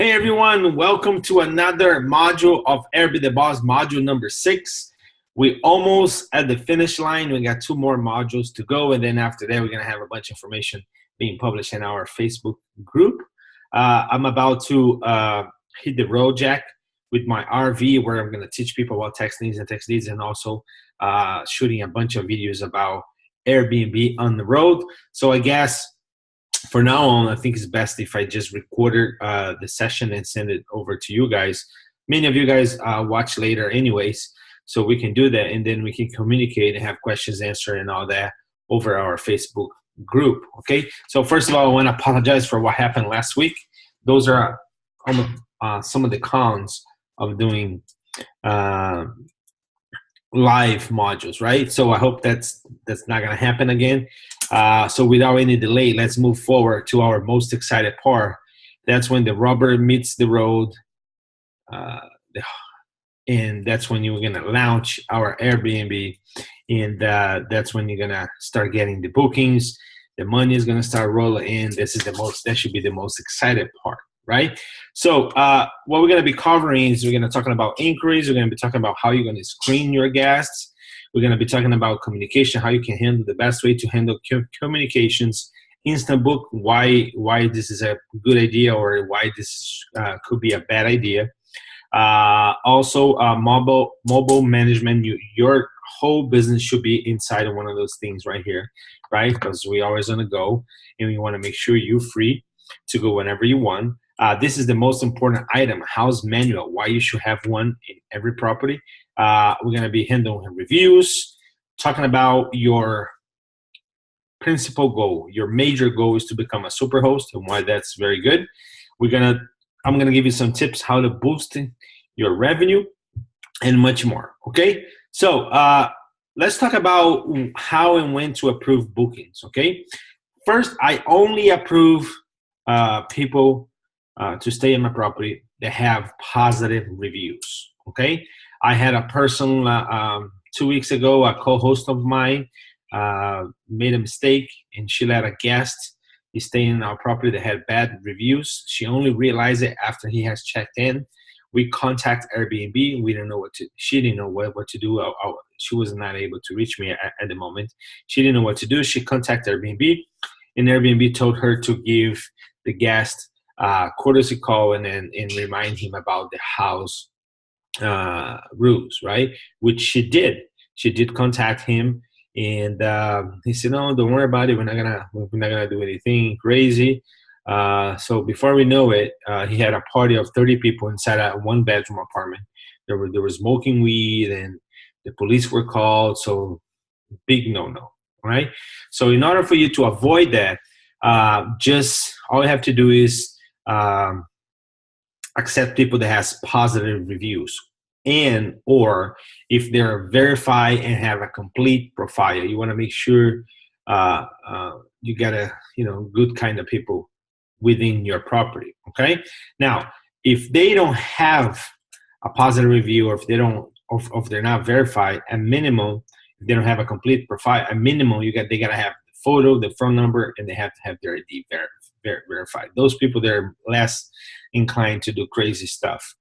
Hey everyone, welcome to another module of AirbTheBoss, module number 6. We almost at the finish line. We got 2 more modules to go, and then after that, we're gonna have a bunch of information being published in our Facebook group. I'm about to hit the road, Jack, with my RV, where I'm gonna teach people about tax needs and tax deeds, and also shooting a bunch of videos about Airbnb on the road. So I guess for now on, I think it's best if I just recorded the session and send it over to you guys. Many of you guys watch later anyways, so we can do that, and then we can communicate and have questions answered and all that over our Facebook group, okay? So first of all, I want to apologize for what happened last week. Those are some of the cons of doing live modules, right? So I hope that's not going to happen again. So without any delay, let's move forward to our most excited part. That's when the rubber meets the road, and that's when you're going to launch our Airbnb, and that's when you're going to start getting the bookings. The money is going to start rolling in. That should be the most excited part, right? So what we're going to be covering is we're going to talk about inquiries. We're going to be talking about how you're going to screen your guests. We're going to be talking about communication, how you can handle the best way to handle communications, instant book, why this is a good idea or why this could be a bad idea. Also, mobile management. Your whole business should be inside of one of those things right here, right? Because we always on the go, and we want to make sure you're free to go whenever you want. This is the most important item, house manual, why you should have one in every property. We're going to be handling reviews, talking about your principal goal. Your major goal is to become a super host and why that's very good. I'm going to give you some tips how to boost your revenue and much more, okay? So let's talk about how and when to approve bookings, okay? First, I only approve people to stay in my property that have positive reviews, okay? I had a person 2 weeks ago, a co-host of mine made a mistake, and she let a guest stay in our property that had bad reviews. She only realized it after he has checked in. We contact Airbnb. We didn't know she didn't know what to do. She was not able to reach me at the moment. She didn't know what to do. She contacted Airbnb, and Airbnb told her to give the guest courtesy call and remind him about the house rules, right? Which she did. She did contact him, and he said, "No, don't worry about it. We're not gonna do anything crazy." So before we know it, he had a party of 30 people inside a 1-bedroom apartment. There were smoking weed, and the police were called. So big no-no, right? So in order for you to avoid that, just all you have to do is accept people that has positive reviews, and or if they're verified and have a complete profile. You want to make sure you got a good kind of people within your property, okay? Now, if they don't have a positive review, or if they don't, or if they're not verified, at minimum, if they don't have a complete profile, at minimum, they gotta have the photo, the phone number, and they have to have their ID verified. Those people, they're less inclined to do crazy stuff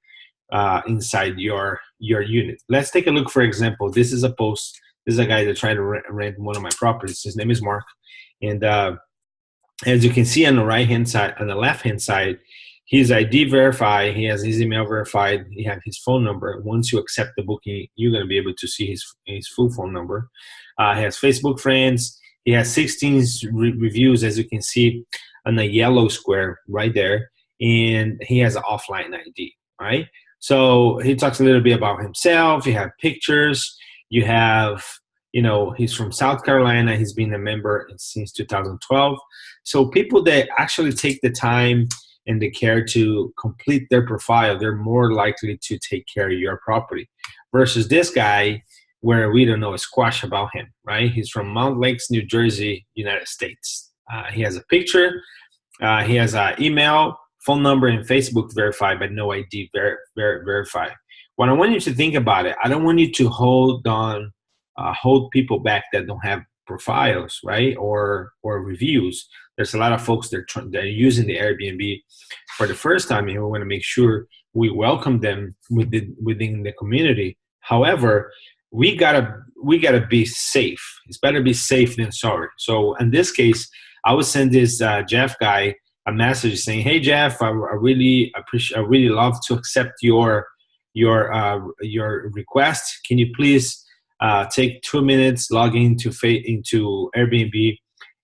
inside your unit. Let's take a look. For example, this is a post. This is a guy that tried to rent one of my properties. His name is Mark, and as you can see on the right-hand side, on the left-hand side, his ID verified. He has his email verified. He has his phone number. Once you accept the booking, you're going to be able to see his full phone number. He has Facebook friends. He has 16 reviews, as you can see on the yellow square right there, and he has an offline ID, right? So he talks a little bit about himself. You have pictures. You have, he's from South Carolina. He's been a member since 2012. So people that actually take the time and the care to complete their profile, they're more likely to take care of your property versus this guy where we don't know a squash about him, right? He's from Mount Lakes, New Jersey, United States. He has a picture. He has an email, phone number, and Facebook verified, but no ID verified. What I want you to think about it, I don't want you to hold people back that don't have profiles, right, or reviews. There's a lot of folks that are using the Airbnb for the first time, and we want to make sure we welcome them within the community. However, we gotta be safe. It's better be safe than sorry. So in this case, I would send this Jeff guy a message saying, "Hey Jeff, I really appreciate, I really love to accept your request. Can you please take 2 minutes, log into Airbnb,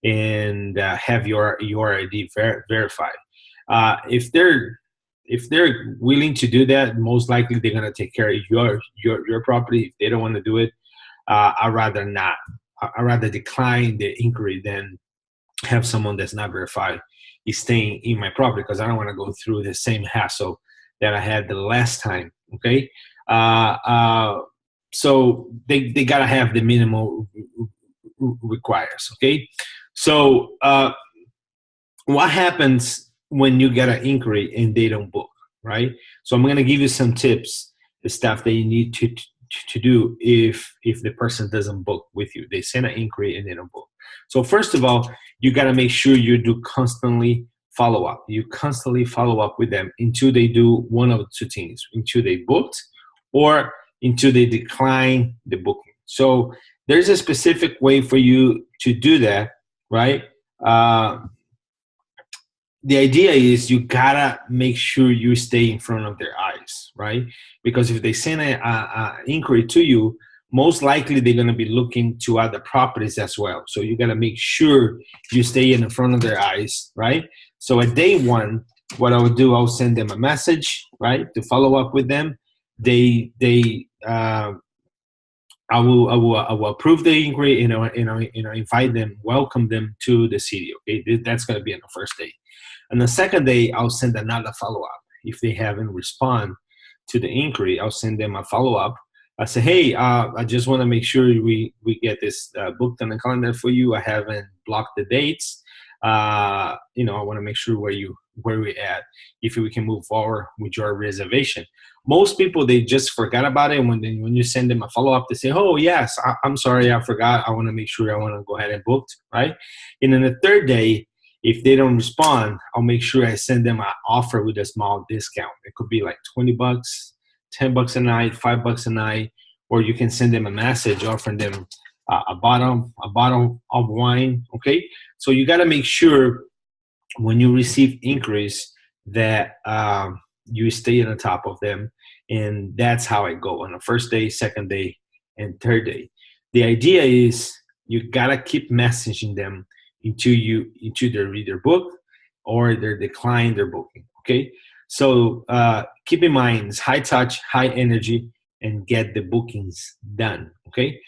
and have your ID verified?" If they're willing to do that, most likely they're gonna take care of your property. If they don't want to do it, I'd rather not. I'd rather decline the inquiry than have someone that's not verified is staying in my property, because I don't want to go through the same hassle that I had the last time. Okay, so they gotta have the minimal requires. Okay, so what happens when you get an inquiry and they don't book, right? So I'm going to give you some tips, the stuff that you need to do if the person doesn't book with you. They send an inquiry and they don't book. So first of all, you got to make sure you do constantly follow up. You constantly follow up with them until they do one of two things: until they booked or until they decline the booking. So there's a specific way for you to do that, right? The idea is you gotta make sure you stay in front of their eyes, right? Because if they send an inquiry to you, most likely they're gonna be looking to other properties as well. So you gotta make sure you stay in front of their eyes, right? So at day one, what I would do, I'll send them a message, right, to follow up with them. I will approve the inquiry, invite them, welcome them to the city. Okay, that's gonna be on the first day. And the second day, I'll send another follow-up. If they haven't responded to the inquiry, I'll send them a follow-up. I say, "Hey, I just want to make sure we get this booked on the calendar for you. I haven't blocked the dates. I want to make sure where we at, if we can move forward with your reservation." Most people, they just forgot about it. When you send them a follow-up, they say, "Oh, yes, I'm sorry, I forgot. I want to make sure, I want to go ahead and book," right? And then the third day, if they don't respond, I'll make sure I send them an offer with a small discount. It could be like $20, $10 a night, $5 a night, or you can send them a message offering them a bottle of wine. Okay, so you got to make sure when you receive inquiries that you stay on the top of them, and that's how I go on the first day, second day, and third day. The idea is you gotta keep messaging them until they're either booked or they're declined their booking. Okay, so keep in mind, it's high touch, high energy, and get the bookings done. Okay,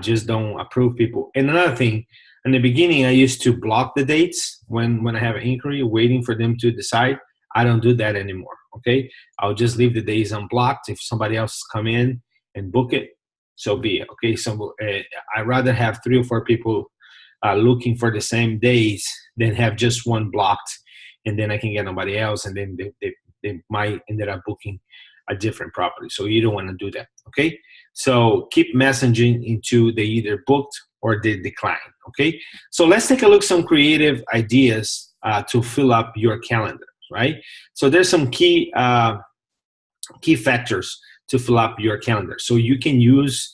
just don't approve people. And another thing, in the beginning, I used to block the dates when I have an inquiry, waiting for them to decide. I don't do that anymore. Okay, I'll just leave the days unblocked. If somebody else come in and book it, so be it. Okay, so I'd rather have 3 or 4 people looking for the same days than have just one blocked, and then I can get nobody else, and then they might end up booking a different property. So you don't want to do that. Okay, so keep messaging until they either booked or they decline. Okay, so let's take a look at some creative ideas to fill up your calendar. Right, so there's some key factors to fill up your calendar. So you can use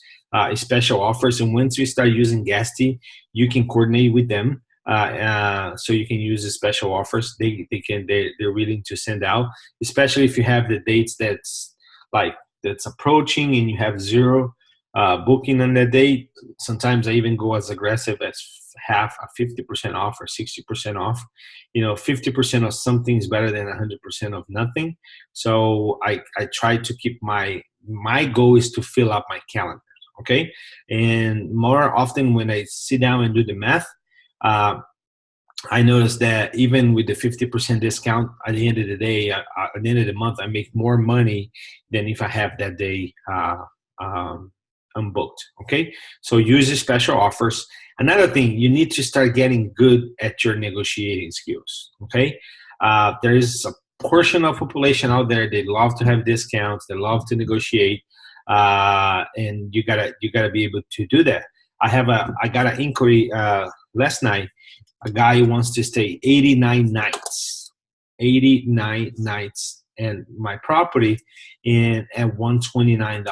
special offers, and once you start using Guesty, you can coordinate with them. So you can use the special offers. They're willing to send out, especially if you have the dates that's approaching and you have 0 booking on that date. Sometimes I even go as aggressive as half, 50% off or 60% off. 50% of something is better than 100% of nothing. So I try to keep my goal is to fill up my calendar. Okay, and more often when I sit down and do the math, I notice that even with the 50% discount, at the end of the day, at the end of the month, I make more money than if I have that day unbooked. Okay, so use the special offers. Another thing, you need to start getting good at your negotiating skills. Okay, there is a portion of population out there, they love to have discounts, they love to negotiate, and you gotta be able to do that. I got an inquiry last night. A guy wants to stay 89 nights, 89 nights, and my property in at $129 a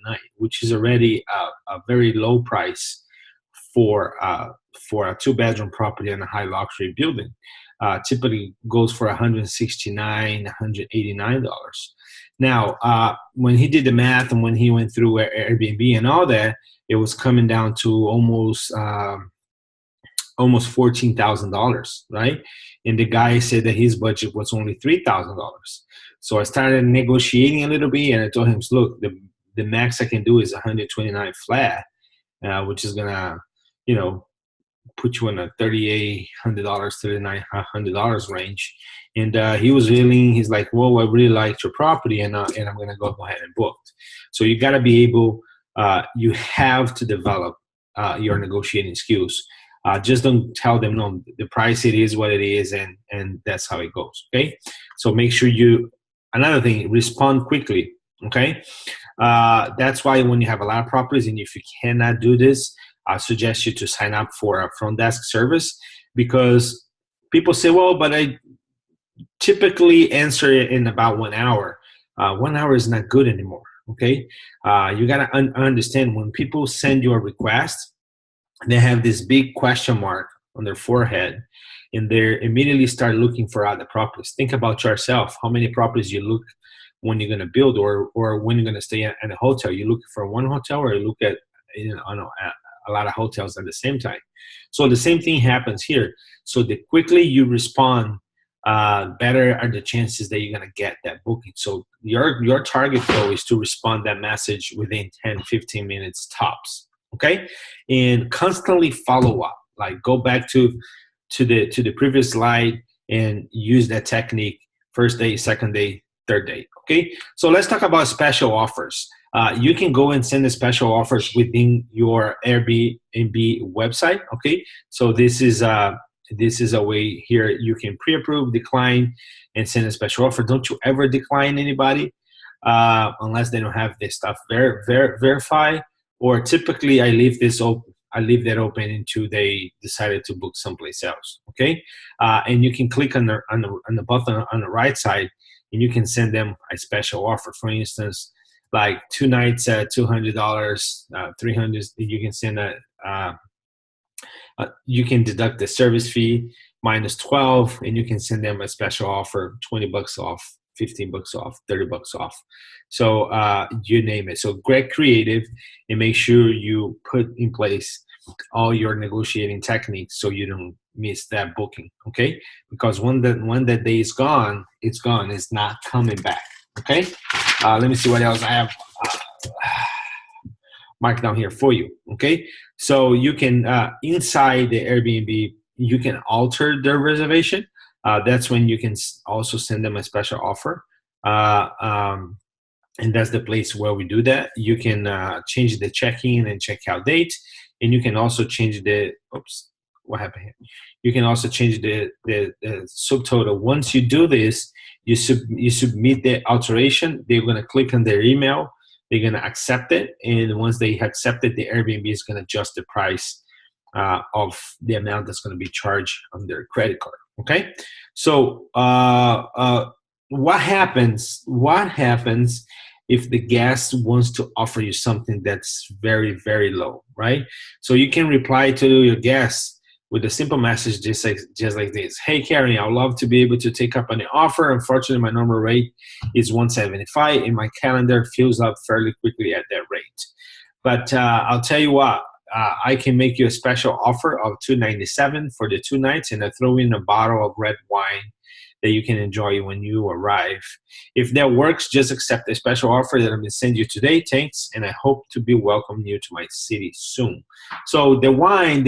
night, which is already a very low price for a two-bedroom property in a high luxury building. Typically goes for $169, $189. Now, when he did the math and when he went through Airbnb and all that, it was coming down to almost $14,000, right? And the guy said that his budget was only $3,000. So I started negotiating a little bit, and I told him, look, the max I can do is 129 flat, which is gonna, put you in a $3,800, $3,900 range. And he was willing. He's like, well, I really liked your property, and I'm gonna go ahead and book. So you gotta be able. You have to develop your negotiating skills. Just don't tell them, no, the price, it is what it is, and that's how it goes, okay? So make sure another thing, respond quickly, okay? That's why when you have a lot of properties, and if you cannot do this, I suggest you to sign up for a front desk service, because people say, well, but I typically answer it in about 1 hour. 1 hour is not good anymore, okay? You gotta understand, when people send you a request, they have this big question mark on their forehead, and they immediately start looking for other properties. Think about yourself. How many properties you look when you're going to build, or when you're going to stay at a hotel? You look for one hotel, or you look at a lot of hotels at the same time. So the same thing happens here. So the quickly you respond, better are the chances that you're going to get that booking. So your target goal is to respond that message within 10, 15 minutes tops. Okay, and constantly follow up. Like, go back to the previous slide and use that technique: first day, second day, third day. Okay, so let's talk about special offers. You can go and send the special offers within your Airbnb website. Okay, so this is a way here you can pre-approve, decline, and send a special offer. Don't you ever decline anybody unless they don't have this stuff verified. Or typically, I leave that open until they decided to book someplace else. Okay, and you can click on the button on the right side, and you can send them a special offer. For instance, like 2 nights at $200, $300. You can send you can deduct the service fee minus 12, and you can send them a special offer: $20 off, $15 off, $30 off. So you name it. So get creative and make sure you put in place all your negotiating techniques so you don't miss that booking, okay? Because when that day is gone, it's gone. It's not coming back, okay? Let me see what else I have marked down here for you, okay? So you can, inside the Airbnb, you can alter their reservation. That's when you can also send them a special offer. And that's the place where we do that. You can change the check-in and check-out date, and you can also change what happened here? You can also change the subtotal. Once you do this, you submit the alteration. They're going to click on their email. They're going to accept it, and once they accept it, the Airbnb is going to adjust the price of the amount that's going to be charged on their credit card. Okay, so what happens if the guest wants to offer you something that's very, very low, right? So you can reply to your guests with a simple message just like this: hey, Karen, I'd love to be able to take up an offer. Unfortunately, my normal rate is $175, and my calendar fills up fairly quickly at that rate. But I'll tell you what, I can make you a special offer of $297 for the 2 nights, and I throw in a bottle of red wine that you can enjoy when you arrive. If that works, just accept the special offer that I'm going to send you today. Thanks, and I hope to be welcoming you to my city soon. So the wine,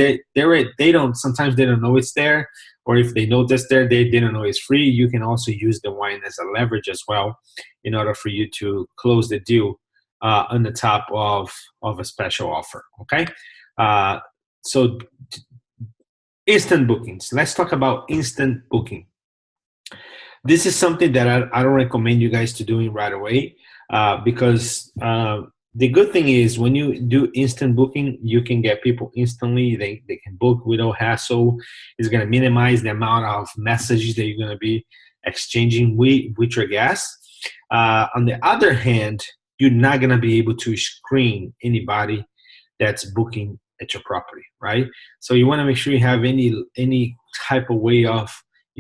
sometimes they don't know it's there, or if they know that's there, they don't know it's free. You can also use the wine as a leverage as well in order for you to close the deal on the top of a special offer, okay? So instant bookings. Let's talk about instant booking. This is something that I don't recommend you guys to doing right away because The good thing is when you do instant booking, you can get people instantly. They can book without hassle. It's going to minimize the amount of messages that you're going to be exchanging with your guests. On the other hand, you're not going to be able to screen anybody that's booking at your property, right? So you want to make sure you have any type of way of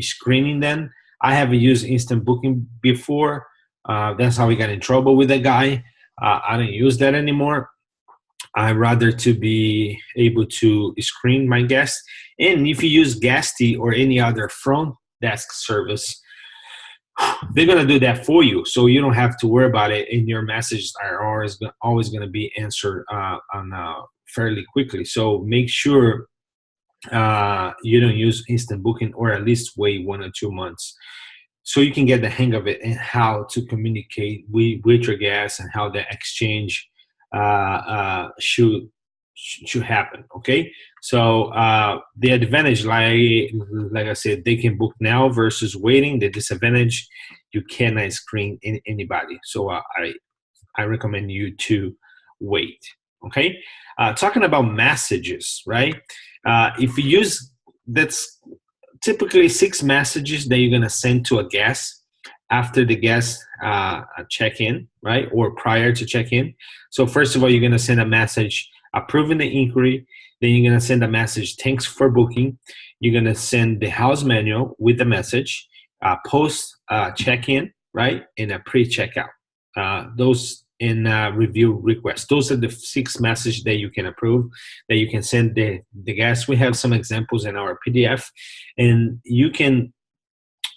screening them. I haven't used instant booking before. That's how we got in trouble with that guy. I don't use that anymore. I rather to be able to screen my guests. And if you use Gasty or any other front desk service, they're gonna do that for you, so you don't have to worry about it. And your messages are always gonna be answered on fairly quickly. So make sure you don't use instant booking, or at least wait 1 or 2 months, so you can get the hang of it and how to communicate with your guests and how the exchange should happen. Okay, so the advantage, like I said, they can book now versus waiting. The disadvantage, you cannot screen anybody. So I recommend you to wait. Okay, talking about messages, right? If you use, that's typically 6 messages that you're going to send to a guest after the guest check-in, right? Or prior to check-in. So first of all, you're going to send a message approving the inquiry. Then you're going to send a message, thanks for booking. You're going to send the house manual with the message, post check-in, right? And a pre-checkout. Those in review requests. Those are the 6 messages that you can approve, that you can send the guests. We have some examples in our PDF, and you can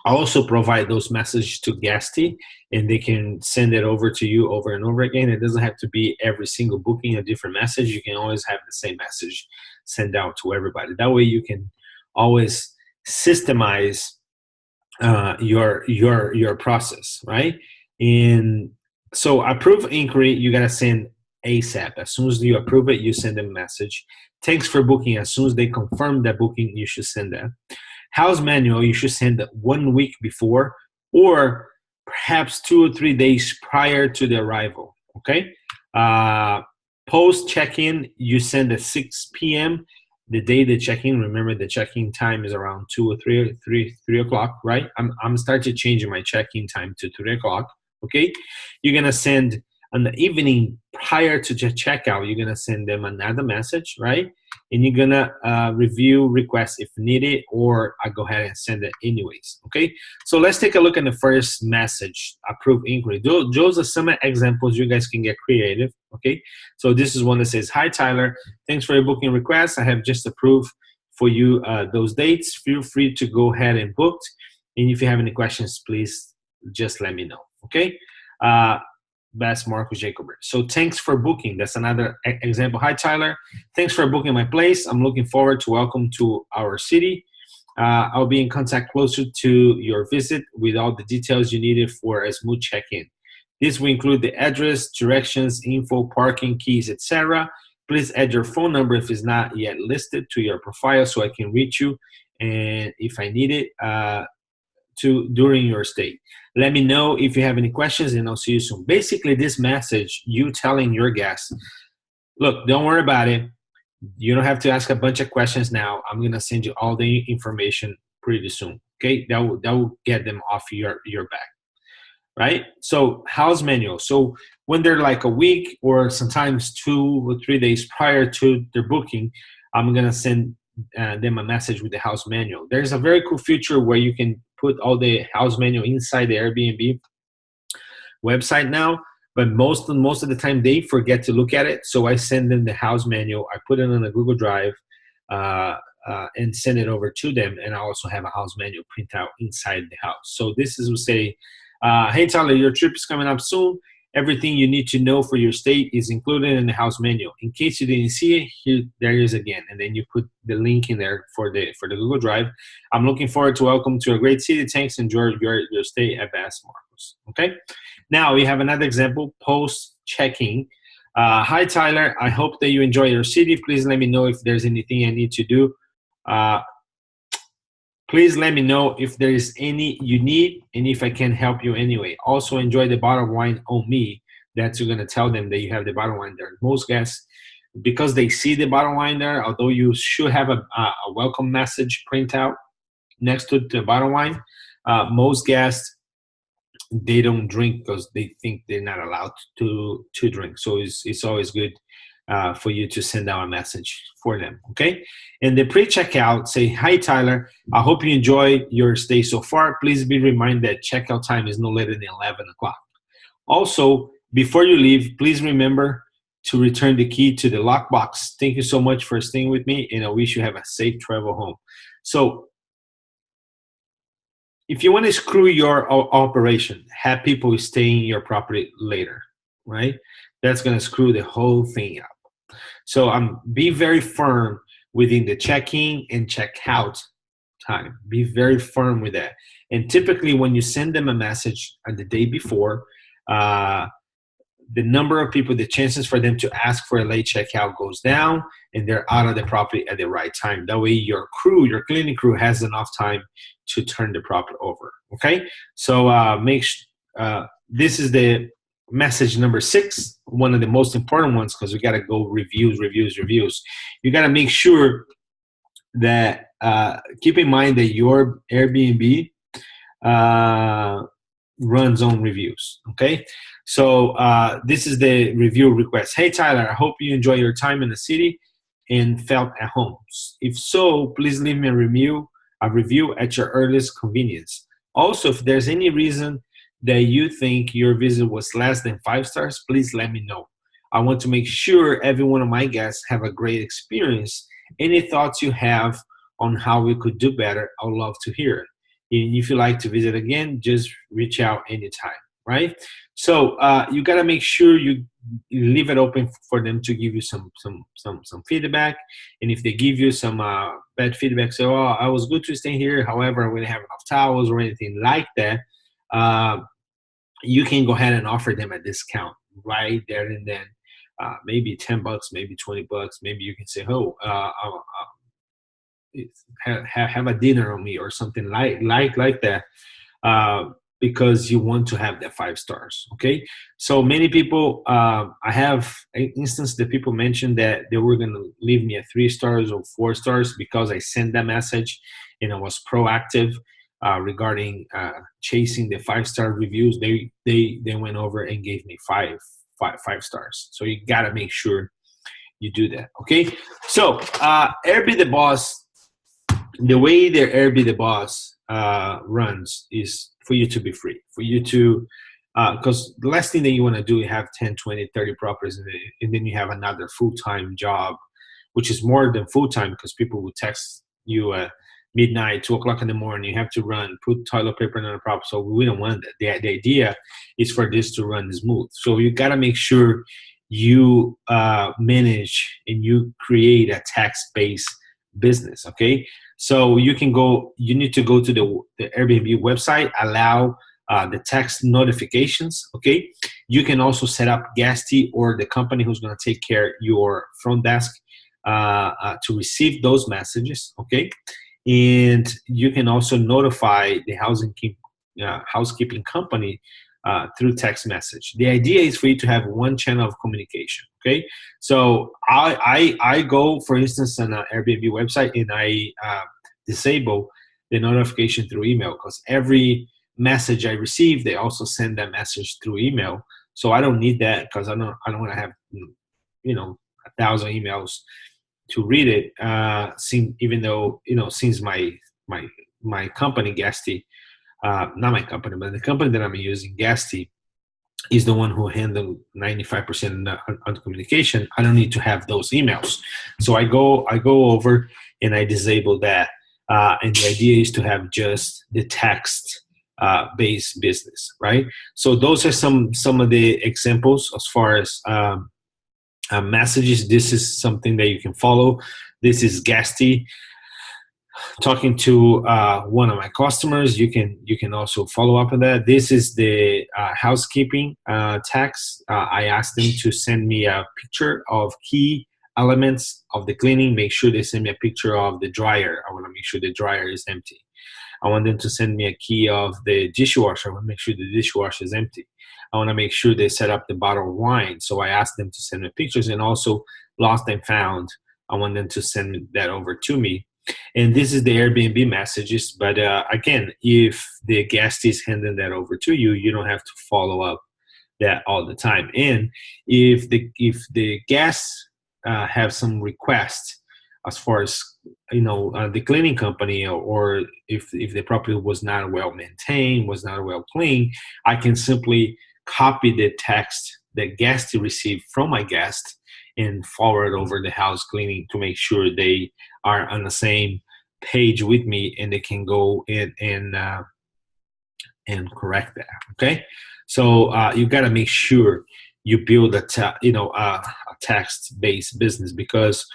also provide those messages to Gasty, and they can send it over to you over and over again. It doesn't have to be every single booking a different message. You can always have the same message sent out to everybody. That way you can always systemize your process, right? And so approve inquiry, you gotta send ASAP. As soon as you approve it, you send them a message. Thanks for booking. As soon as they confirm that booking, you should send that. House manual, you should send 1 week before, or perhaps 2 or 3 days prior to the arrival. Okay. Post check-in, you send at 6 p.m. the day they check in. Remember, the check-in time is around 2 or 3 o'clock, right? I'm starting changing my check-in time to 3 o'clock. Okay, you're gonna send on the evening prior to checkout. You're gonna send them another message, right? And you're gonna review requests if needed, or I go ahead and send it anyways. Okay, so let's take a look at the first message, approve inquiry. Those are some examples. You guys can get creative. Okay, so this is one that says, "Hi Tyler, thanks for your booking request. I have just approved for you those dates. Feel free to go ahead and book. And if you have any questions, please just let me know." Okay, that's Marcus Jacobert. So thanks for booking. That's another example. "Hi Tyler, thanks for booking my place. I'm looking forward to welcome to our city. I'll be in contact closer to your visit with all the details you needed for a smooth check-in. This will include the address, directions, info, parking, keys, etc. Please add your phone number if it's not yet listed to your profile so I can reach you, and if I need it during your stay. Let me know if you have any questions, and I'll see you soon." Basically, this message, you telling your guests, look, don't worry about it. You don't have to ask a bunch of questions now. I'm gonna send you all the information pretty soon. Okay, that will get them off your back, right? So house manual. So when they're like a week or sometimes 2 or 3 days prior to their booking, I'm gonna send them a message with the house manual. There's a very cool feature where you can put all the house manual inside the Airbnb website now, but most of the time they forget to look at it. So I send them the house manual. I put it on a Google Drive and send it over to them. And I also have a house manual printout inside the house. So this is to say, "Hey Tyler, your trip is coming up soon. Everything you need to know for your stay is included in the house manual. In case you didn't see it, here there is again." And then you put the link in there for the Google Drive. "I'm looking forward to welcome to a great city. Thanks. Enjoy your stay at Bass Marcos." Okay. Now we have another example, post checking. "Hi Tyler, I hope that you enjoy your city. Please let me know if there's anything I need to do. Please let me know if there is any you need and if I can help you anyway. Also enjoy the bottle of wine on me. That's you're gonna tell them that you have the bottom line there. Most guests, because they see the bottom line there, although you should have a welcome message printout next to the bottom line, most guests, they don't drink because they think they're not allowed to drink. So it's always good for you to send out a message for them, okay? And the pre-checkout, say, hi, Tyler. I hope you enjoy your stay so far. Please be reminded that checkout time is no later than 11 o'clock. Also, before you leave, please remember to return the key to the lockbox. Thank you so much for staying with me, and I wish you have a safe travel home. So if you want to screw your operation, have people stay in your property later, right? That's going to screw the whole thing up. So be very firm within the check-in and check-out time. Be very firm with that. And typically when you send them a message on the day before, the number of people, the chances for them to ask for a late checkout goes down, and they're out of the property at the right time. That way your crew, your cleaning crew, has enough time to turn the property over, okay? So this is the message number 6, one of the most important ones, because we got to go reviews. You got to make sure that, keep in mind that your Airbnb runs on reviews, okay? So this is the review request. Hey, Tyler, I hope you enjoy your time in the city and felt at home. If so, please leave me a review at your earliest convenience. Also, if there's any reason that you think your visit was less than 5 stars, please let me know. I want to make sure every one of my guests have a great experience. Any thoughts you have on how we could do better, I would love to hear it. And if you like to visit again, just reach out anytime, right? So you got to make sure you leave it open for them to give you some feedback. And if they give you some bad feedback, say, oh, I was good to stay here, however, we didn't have enough towels or anything like that, you can go ahead and offer them a discount right there and then. Maybe $10, maybe $20. Maybe you can say, oh, have a dinner on me or something like that, because you want to have that 5 stars. Okay, so many people, I have an instance that people mentioned that they were going to leave me a 3 stars or 4 stars because I sent that message and I was proactive regarding chasing the 5-star reviews. They went over and gave me five stars. So you got to make sure you do that. Okay, so AirbTheBoss, the way the AirbTheBoss runs is for you to be free, for you to, because the last thing that you want to do, you have 10, 20, 30 properties, and then you have another full-time job, which is more than full-time, because people will text you at midnight, 2 o'clock in the morning, you have to run, put toilet paper on the property. So we don't want that. The idea is for this to run smooth. So you got to make sure you manage and you create a tax-based business, okay? So you need to go to the Airbnb website, allow the text notifications, okay? You can also set up Guesty or the company who's going to take care of your front desk to receive those messages, okay? And you can also notify the housekeeping company through text message. The idea is for you to have one channel of communication, okay? So I go, for instance, on an Airbnb website, and I disable the notification through email, because every message I receive, they also send that message through email. So I don't need that, because I don't want to have 1,000 emails to read it. Even though since my company Guesty, not my company, but the company that I'm using, Guesty, is the one who handle 95% on communication. I don't need to have those emails. So I go over and I disable that. And the idea is to have just the text based business, right? So those are some of the examples as far as messages. This is something that you can follow. This is Guesty talking to one of my customers. You can also follow up on that. This is the housekeeping tax. I asked them to send me a picture of key elements of the cleaning. Make sure they send me a picture of the dryer. I want to make sure the dryer is empty. I want them to send me a key of the dishwasher. I want to make sure the dishwasher is empty. I want to make sure they set up the bottle of wine. So I asked them to send me pictures, and also lost and found. I want them to send that over to me. And this is the Airbnb messages. But again, if the guest is handing that over to you, you don't have to follow up that all the time. And if the guests have some requests as far as the cleaning company, or if the property was not well maintained, was not well cleaned, I can simply copy the text that guest received from my guest and forward over the house cleaning to make sure they are on the same page with me, and they can go in and correct that. Okay, so you got to make sure you build a text-based business, because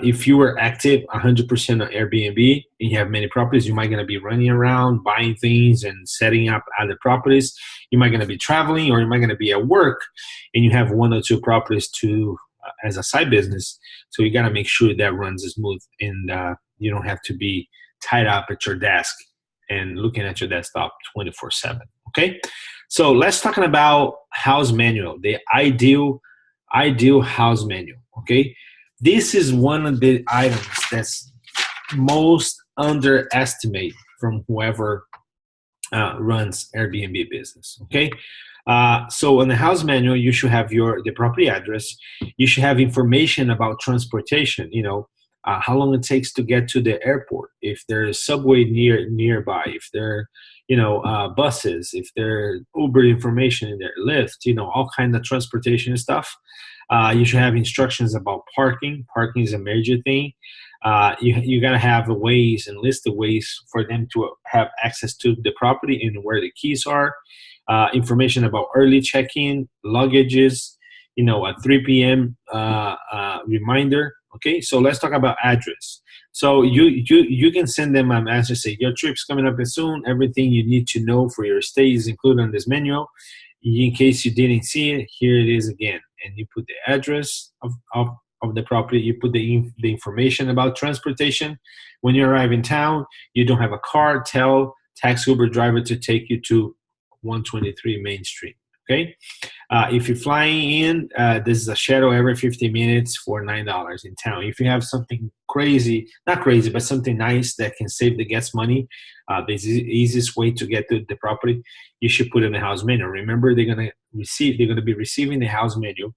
if you were active 100% on Airbnb and you have many properties, you might going to be running around buying things and setting up other properties. You might going to be traveling, or you might going to be at work, and you have 1 or 2 properties to as a side business. So you got to make sure that runs smooth, and you don't have to be tied up at your desk and looking at your desktop 24/7. Okay, so let's talk about house manual, the ideal house manual. Okay, this is one of the items that's most underestimated from whoever runs Airbnb business. Okay, so on the house manual, you should have the property address. You should have information about transportation. How long it takes to get to the airport, if there's subway nearby, if there buses, if there Uber information in there, Lyft, all kind of transportation stuff. You should have instructions about parking. Parking is a major thing. You got to have a ways and list of ways for them to have access to the property and where the keys are. Information about early check-in, luggages, a 3 p.m. Reminder. Okay, so let's talk about address. So you can send them a message, say your trip's coming up soon. Everything you need to know for your stay is included on this manual. In case you didn't see it, here it is again. And you put the address of the property. You put the information about transportation. When you arrive in town, you don't have a car, tell taxi Uber driver to take you to 123 Main Street. Okay. If you're flying in, this is a shuttle every 50 minutes for $9 in town. If you have something crazy, not crazy, but something nice that can save the guests money, the easiest way to get to the property, you should put in the house menu. Remember, they're going to be receiving the house menu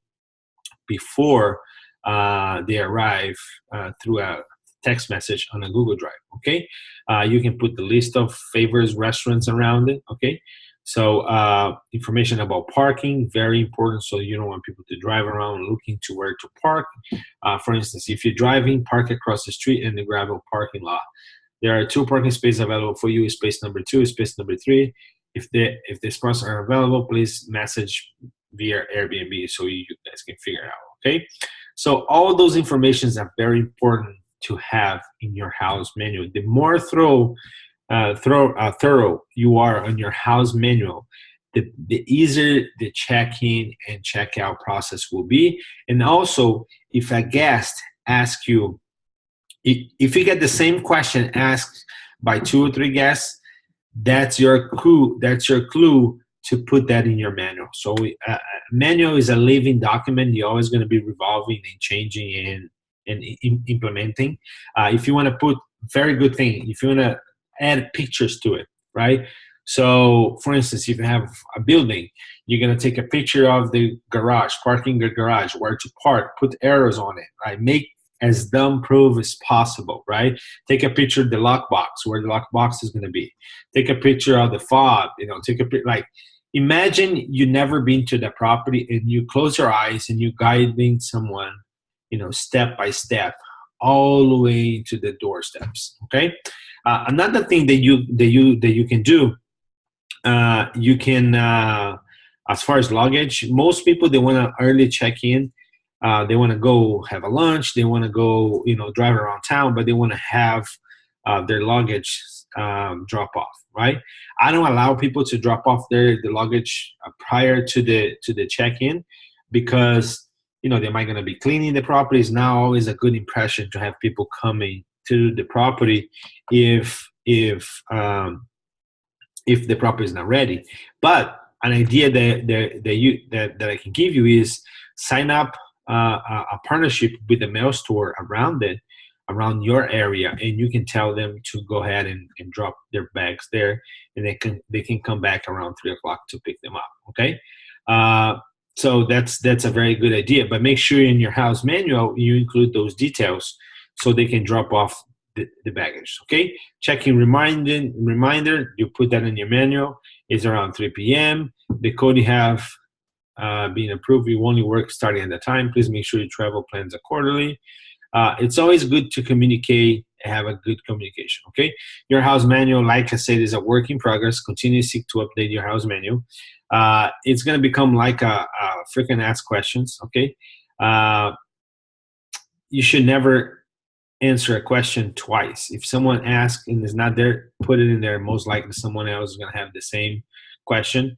before they arrive through a text message on a Google Drive. Okay. You can put the list of favorites restaurants around it. Okay. So information about parking, very important. So you don't want people to drive around looking to where to park. For instance, if you're driving, park across the street in the gravel parking lot. There are 2 parking spaces available for you, space number 2, space number 3. If the spots are available, please message via Airbnb so you guys can figure it out. Okay, so all those informations are very important to have in your house manual. The more thorough you are on your house manual, the easier the check-in and check-out process will be. And also, if a guest asks you, if you get the same question asked by 2 or 3 guests, that's your clue to put that in your manual. So manual is a living document. You're always going to be revolving and changing and implementing. If you want to put, very good thing, if you want to add pictures to it, right? So for instance, if you have a building, you're going to take a picture of the garage, parking the garage, where to park, put arrows on it, right? Make as dumb proof as possible, right? Take a picture of the lockbox, where the lockbox is going to be. Take a picture of the fob, take a picture, like, imagine you never been to the property and you close your eyes and you guiding someone, step by step, all the way to the doorsteps. Okay. Another thing that you can do, you can, as far as luggage, most people, they want to early check in. They want to go have a lunch. They want to go, drive around town, but they want to have their luggage drop off, right? I don't allow people to drop off the luggage prior to the check-in, because they might going to be cleaning the property. It's not always a good impression to have people coming to the property if if the property is not ready. But an idea that I can give you is sign up a partnership with a mail store around your area, and you can tell them to go ahead and drop their bags there, and they can come back around 3 o'clock to pick them up. Okay, so that's a very good idea. But make sure in your house manual you include those details so they can drop off the baggage. Okay, checking reminder, you put that in your manual, is around 3 p.m. The code you have being approved, you only work starting at the time. Please make sure your travel plans accordingly. It's always good to communicate and have a good communication. Okay, your house manual, like I said, is a work in progress. Continue to seek to update your house manual. It's going to become like a freaking ask questions. Okay, you should never answer a question twice. If someone asks and is not there, put it in there. Most likely someone else is going to have the same question.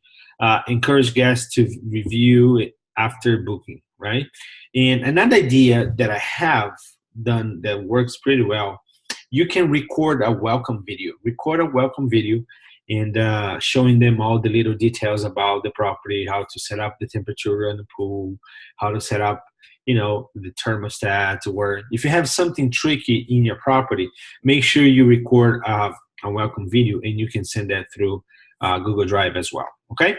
Encourage guests to review it after booking, right? And another idea that I have done that works pretty well, you can record a welcome video. Record a welcome video and showing them all the little details about the property, how to set up the temperature on the pool, how to set up the thermostat, where if you have something tricky in your property, make sure you record a welcome video and you can send that through Google Drive as well. Okay,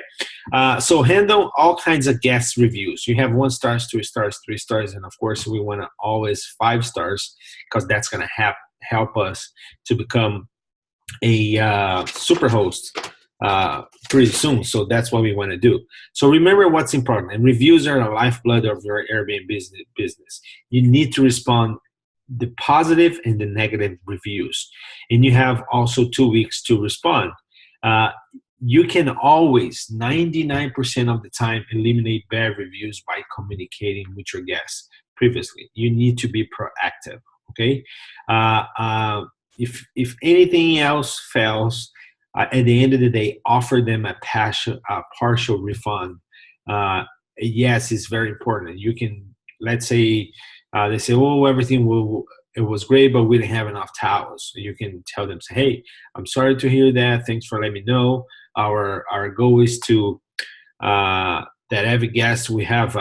so handle all kinds of guest reviews. You have 1 stars, 2 stars, 3 stars, and of course we want to always 5 stars, because that's going to help us to become a super host pretty soon. So that's what we want to do. So remember what's important, and reviews are the lifeblood of your Airbnb business. You need to respond the positive and the negative reviews, and you have also 2 weeks to respond. You can always 99% of the time eliminate bad reviews by communicating with your guests previously. You need to be proactive. Okay, if anything else fails, at the end of the day, offer them a partial refund. Yes, it's very important. You can, let's say they say, oh, it was great, but we didn't have enough towels. So you can tell them, say, hey, I'm sorry to hear that. Thanks for letting me know. Our goal is to that every guest we have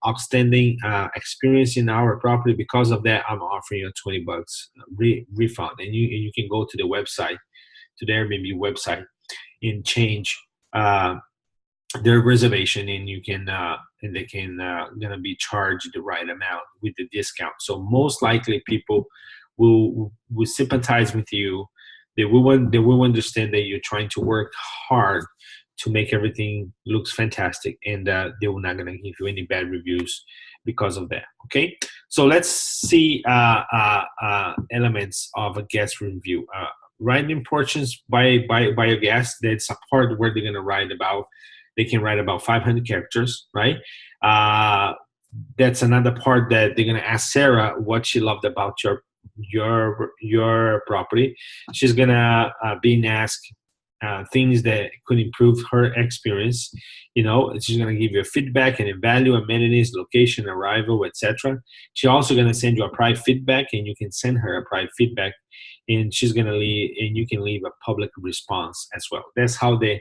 outstanding experience in our property. Because of that, I'm offering you a $20 refund, and you can go to the website, to the Airbnb website, and change their reservation, and you can and they can gonna be charged the right amount with the discount. So most likely people will sympathize with you. They will understand that you're trying to work hard to make everything looks fantastic, and they will not gonna give you any bad reviews because of that. Okay, so let's see elements of a guest review. Write importance by your guests. That's a part where they're gonna write about. They can write about 500 characters, right? That's another part that they're gonna ask Sarah what she loved about your property. She's gonna be asked things that could improve her experience. She's gonna give you a feedback and a value, amenities, location, arrival, etc. She's also gonna send you a private feedback, and you can send her a private feedback, and she's gonna leave, and you can leave a public response as well. That's how the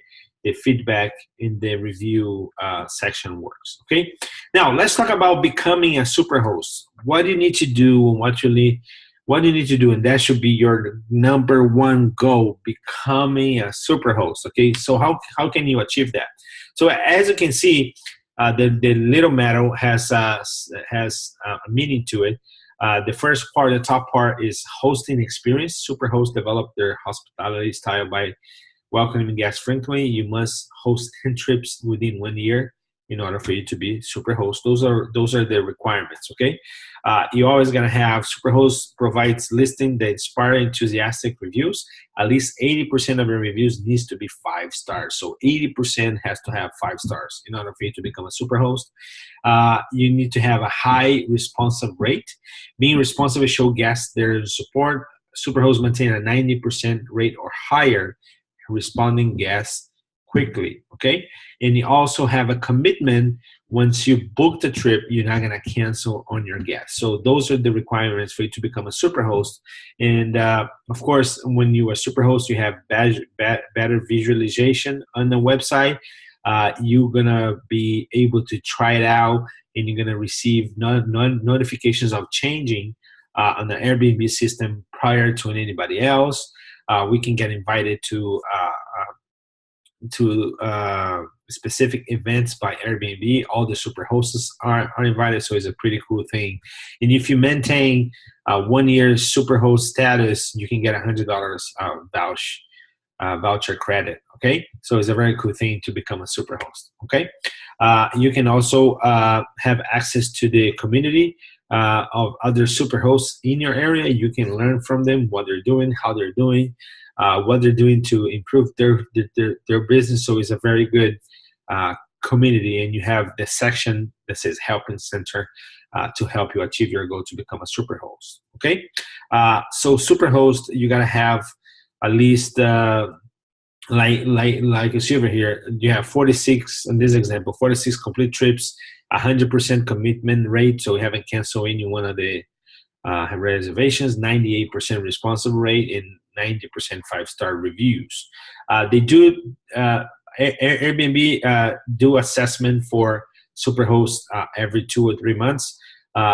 feedback in the review section works. Okay, now let's talk about becoming a super host. What do you need to do, and what do you need to do, and that should be your number one goal: becoming a super host. Okay, so how can you achieve that? So as you can see, the little medal has a meaning to it. The first part, the top part, is hosting experience. Super hosts develop their hospitality style by welcoming guests frequently. You must host 10 trips within 1 year in order for you to be super host. Those are the requirements. Okay, you're always gonna have super host provides listing that inspire enthusiastic reviews. At least 80% of your reviews needs to be 5 stars. So 80% has to have 5 stars in order for you to become a super host. You need to have a high responsive rate. Being responsive show guests their support. Super hosts maintain a 90% rate or higher, responding guests quickly. Okay, and you also have a commitment once you book the trip, you're not going to cancel on your guests. So those are the requirements for you to become a superhost. And of course, when you are superhost, you have better visualization on the website. You're going to be able to try it out, and you're going to receive notifications of changing on the Airbnb system prior to anybody else. We can get invited to specific events by Airbnb. All the super hosts are invited, so it's a pretty cool thing. And if you maintain 1 year super host status, you can get $100 voucher credit. Okay, so it's a very cool thing to become a super host. Okay, you can also have access to the community of other super hosts in your area. You can learn from them, what they're doing, how they're doing, what they're doing to improve their business. So it's a very good community, and you have the section that says Helping Center to help you achieve your goal to become a superhost. Okay, so superhost, you gotta have at least like you see over here, you have 46 in this example, 46 complete trips, 100% commitment rate, so we haven't canceled any one of the reservations, 98% responsible rate, and 90% 5-star reviews. They do Airbnb do assessment for superhost every 2 or 3 months,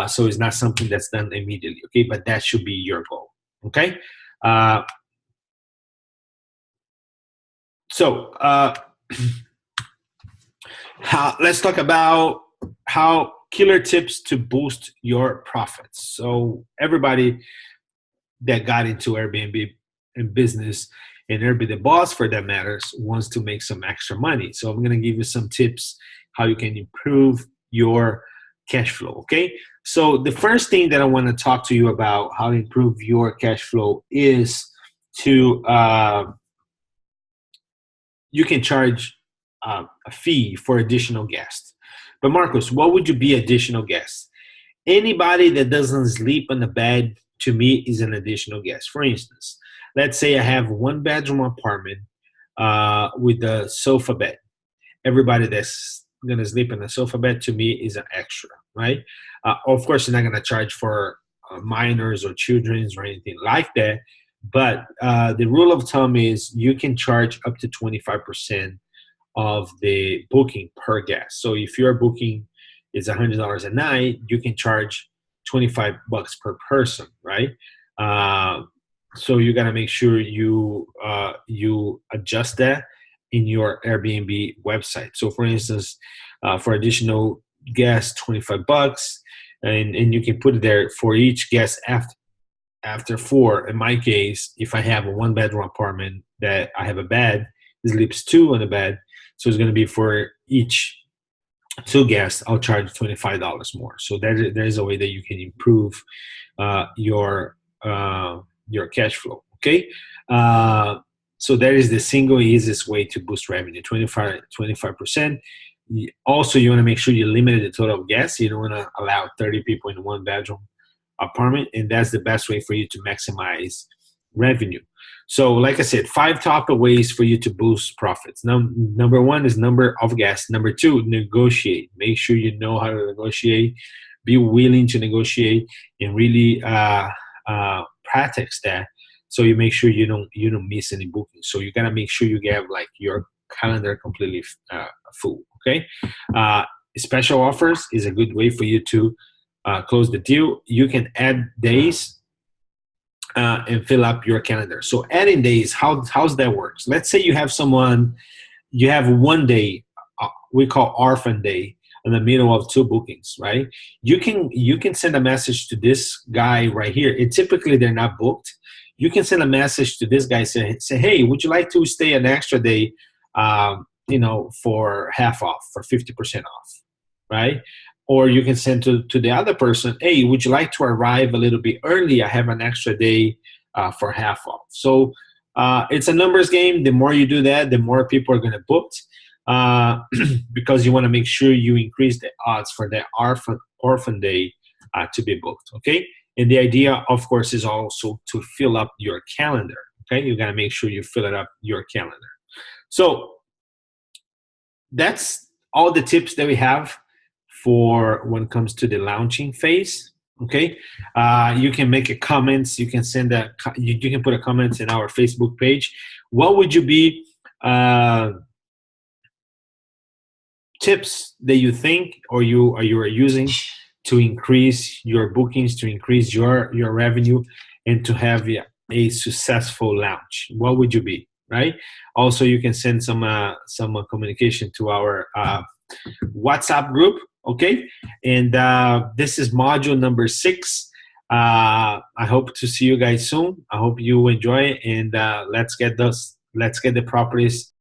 so it's not something that's done immediately. Okay, but that should be your goal. Okay. So let's talk about how killer tips to boost your profits. So everybody that got into Airbnb and business, and AirbTheBoss for that matters, wants to make some extra money. So I'm going to give you some tips how you can improve your cash flow. Okay, so the first thing that I want to talk to you about how to improve your cash flow is to you can charge a fee for additional guests. But Marcos, what would you be additional guests? Anybody that doesn't sleep on the bed, to me, is an additional guest. For instance, let's say I have 1-bedroom apartment with a sofa bed. Everybody that's going to sleep in a sofa bed, to me, is an extra, right? Of course, you're not going to charge for minors or children or anything like that. But the rule of thumb is you can charge up to 25% of the booking per guest. So if your booking is $100 a night, you can charge $25 per person, right? So you got to make sure you adjust that in your Airbnb website. So for instance, for additional guests, $25, and you can put it there for each guest after 4. In my case, if I have a 1-bedroom apartment that I have a bed, it sleeps 2 on the bed, so it's going to be for each 2 guests, I'll charge $25 more. So there is a way that you can improve your cash flow. Okay, so that is the single easiest way to boost revenue, 25%. Also, you want to make sure you limit the total of guests. You don't want to allow 30 people in a 1-bedroom apartment, and that's the best way for you to maximize revenue. So like I said, 5 top ways for you to boost profits. Number 1 is number of guests. Number 2, negotiate. Make sure you know how to negotiate. Be willing to negotiate and really practice that, so you make sure you don't miss any bookings. So you gotta make sure you get like your calendar completely full. Okay, special offers is a good way for you to close the deal. You can add days and fill up your calendar. So adding days, how's that works? Let's say you have someone, you have 1 day, we call orphan day, in the middle of 2 bookings, right? You can send a message to this guy right here. And typically they're not booked. You can send a message to this guy, say, hey, would you like to stay an extra day, for half off, for 50% off, right? Or you can send to the other person, hey, would you like to arrive a little bit early? I have an extra day for half off. So it's a numbers game. The more you do that, the more people are going to book, because you want to make sure you increase the odds for that orphan day to be booked, okay? And the idea, of course, is also to fill up your calendar, okay? You got to make sure you fill it up your calendar. So that's all the tips that we have for when it comes to the launching phase. Okay, you can make a comments. You can send a. You can put a comment in our Facebook page. What would you be tips that you think or you are using to increase your bookings, to increase your revenue, and to have a successful launch? What would you be, right? Also, you can send some communication to our WhatsApp group. Okay, and this is module number 6. I hope to see you guys soon. I hope you enjoy it, and let's get the properties